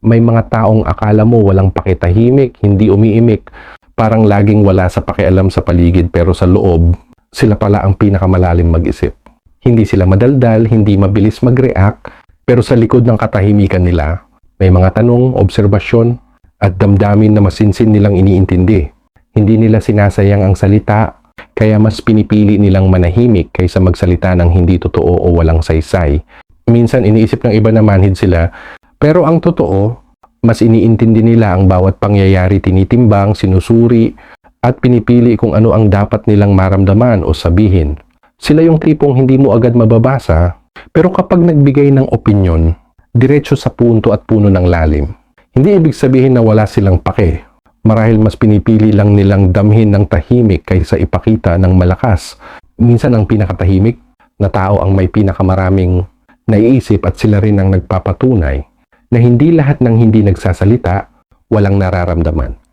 May mga taong akala mo walang pakitahimik, hindi umiimik, parang laging wala sa pakialam sa paligid pero sa loob, sila pala ang pinakamalalim mag-isip. Hindi sila madaldal, hindi mabilis mag-react, pero sa likod ng katahimikan nila, may mga tanong, obserbasyon, at damdamin na masinsin nilang iniintindi. Hindi nila sinasayang ang salita, kaya mas pinipili nilang manahimik kaysa magsalita ng hindi totoo o walang saysay. Minsan iniisip ng iba na manhid sila, pero ang totoo, mas iniintindi nila ang bawat pangyayari, tinitimbang, sinusuri, at pinipili kung ano ang dapat nilang maramdaman o sabihin. Sila yung tipong hindi mo agad mababasa, pero kapag nagbigay ng opinyon, diretso sa punto at puno ng lalim. Hindi ibig sabihin na wala silang pake. Marahil mas pinipili lang nilang damhin ng tahimik kaysa ipakita ng malakas. Minsan ang pinakatahimik na tao ang may pinakamaraming naiisip at sila rin ang nagpapatunay na hindi lahat ng hindi nagsasalita walang nararamdaman.